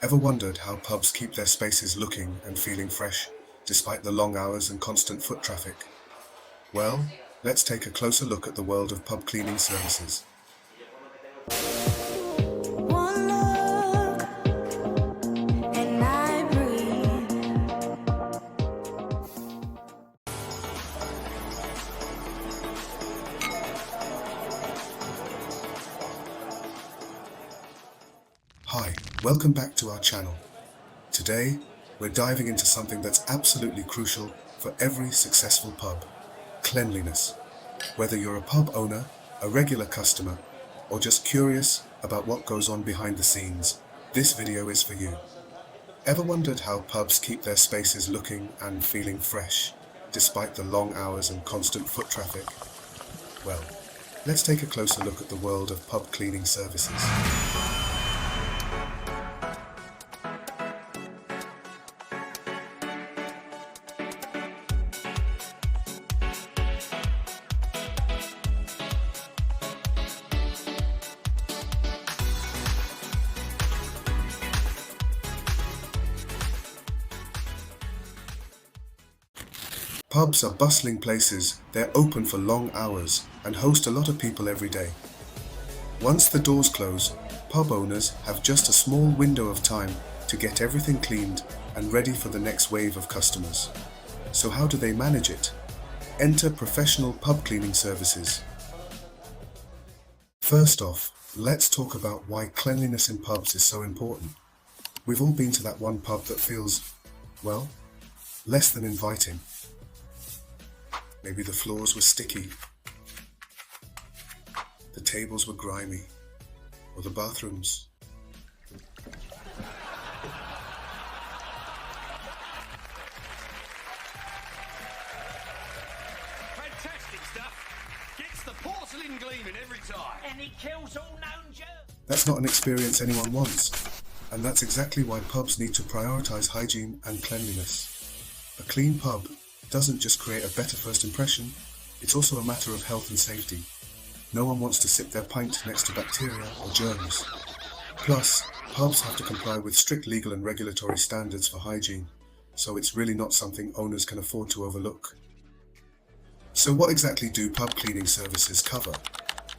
Ever wondered how pubs keep their spaces looking and feeling fresh, despite the long hours and constant foot traffic? Well, let's take a closer look at the world of pub cleaning services. One look and I breathe. Hi, welcome back to our channel. Today, we're diving into something that's absolutely crucial for every successful pub: cleanliness. Whether you're a pub owner, a regular customer, or just curious about what goes on behind the scenes, this video is for you. Ever wondered how pubs keep their spaces looking and feeling fresh, despite the long hours and constant foot traffic? Well, let's take a closer look at the world of pub cleaning services. Pubs are bustling places. They're open for long hours and host a lot of people every day. Once the doors close, pub owners have just a small window of time to get everything cleaned and ready for the next wave of customers. So how do they manage it? Enter professional pub cleaning services. First off, let's talk about why cleanliness in pubs is so important. We've all been to that one pub that feels, well, less than inviting. Maybe the floors were sticky, the tables were grimy, or the bathrooms. Fantastic stuff. Gets the porcelain gleaming every time. And it kills all known germs. That's not an experience anyone wants, and that's exactly why pubs need to prioritize hygiene and cleanliness. A clean pub doesn't just create a better first impression, it's also a matter of health and safety. No one wants to sip their pint next to bacteria or germs. Plus, pubs have to comply with strict legal and regulatory standards for hygiene, so it's really not something owners can afford to overlook. So what exactly do pub cleaning services cover?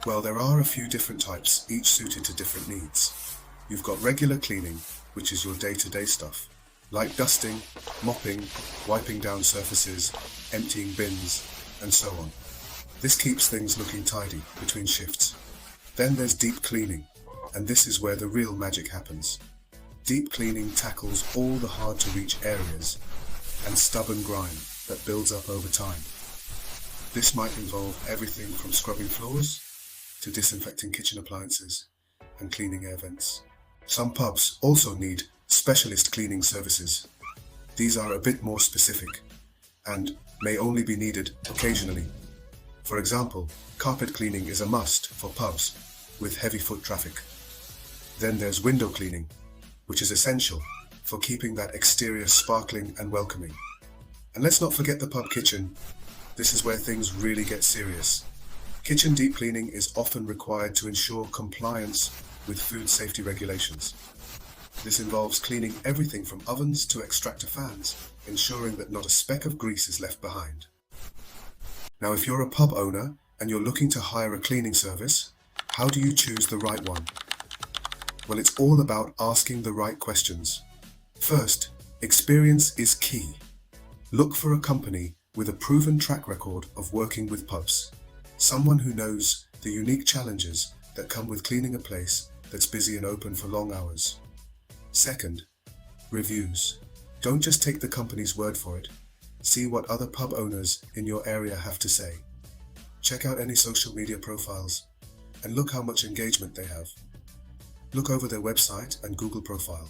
Well, there are a few different types, each suited to different needs. You've got regular cleaning, which is your day-to-day stuff, like dusting, mopping, wiping down surfaces, emptying bins, and so on. This keeps things looking tidy between shifts. Then there's deep cleaning, and this is where the real magic happens. Deep cleaning tackles all the hard-to-reach areas and stubborn grime that builds up over time. This might involve everything from scrubbing floors to disinfecting kitchen appliances and cleaning air vents. Some pubs also need specialist cleaning services. These are a bit more specific and may only be needed occasionally. For example, carpet cleaning is a must for pubs with heavy foot traffic. Then there's window cleaning, which is essential for keeping that exterior sparkling and welcoming. And let's not forget the pub kitchen. This is where things really get serious. Kitchen deep cleaning is often required to ensure compliance with food safety regulations. This involves cleaning everything from ovens to extractor fans, ensuring that not a speck of grease is left behind. Now, if you're a pub owner and you're looking to hire a cleaning service, how do you choose the right one? Well, it's all about asking the right questions. First, experience is key. Look for a company with a proven track record of working with pubs. Someone who knows the unique challenges that come with cleaning a place that's busy and open for long hours. Second, reviews. Don't just take the company's word for it. See what other pub owners in your area have to say. Check out any social media profiles and look how much engagement they have. Look over their website and Google profile.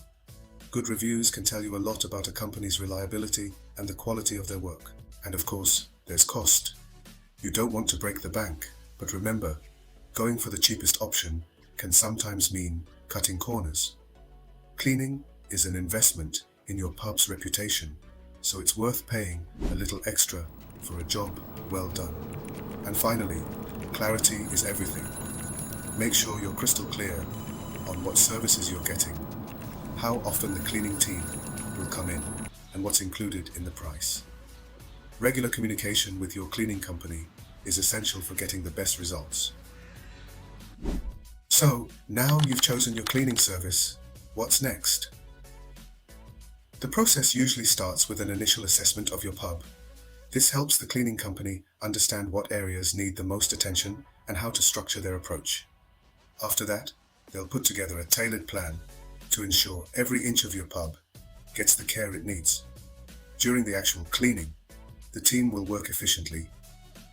Good reviews can tell you a lot about a company's reliability and the quality of their work. And of course, there's cost. You don't want to break the bank, but remember, going for the cheapest option can sometimes mean cutting corners. Cleaning is an investment in your pub's reputation, so it's worth paying a little extra for a job well done. And finally, clarity is everything. Make sure you're crystal clear on what services you're getting how often the cleaning team will come in, and what's included in the price. Regular communication with your cleaning company is essential for getting the best results. So, now you've chosen your cleaning service, what's next? The process usually starts with an initial assessment of your pub. This helps the cleaning company understand what areas need the most attention and how to structure their approach. After that, they'll put together a tailored plan to ensure every inch of your pub gets the care it needs. During the actual cleaning, the team will work efficiently,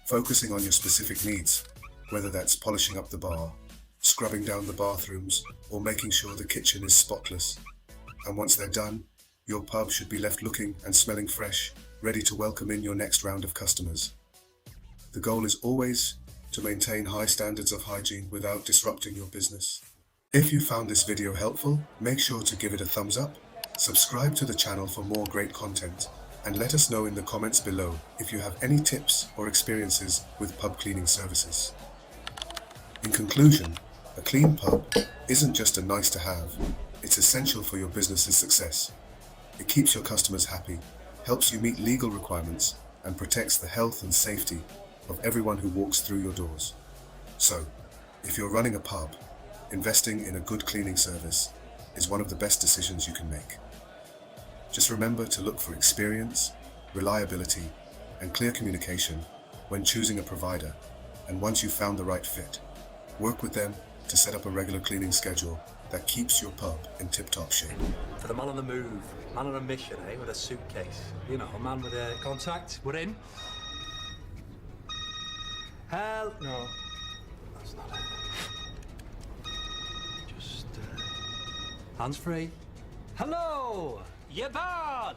focusing on your specific needs, whether that's polishing up the bar, scrubbing down the bathrooms, or making sure the kitchen is spotless. And once they're done, your pub should be left looking and smelling fresh, ready to welcome in your next round of customers. The goal is always to maintain high standards of hygiene without disrupting your business. If you found this video helpful, make sure to give it a thumbs up, subscribe to the channel for more great content, and let us know in the comments below if you have any tips or experiences with pub cleaning services. In conclusion, a clean pub isn't just a nice to have, it's essential for your business's success. It keeps your customers happy, helps you meet legal requirements, and protects the health and safety of everyone who walks through your doors. So, if you're running a pub, investing in a good cleaning service is one of the best decisions you can make. Just remember to look for experience, reliability, and clear communication when choosing a provider, and once you've found the right fit, work with them to set up a regular cleaning schedule that keeps your pub in tip-top shape. For the man on the move, man on a mission, eh, with a suitcase. You know, a man with a contact. We're in. Hell no. That's not it. Just, hands free. Hello! You bad!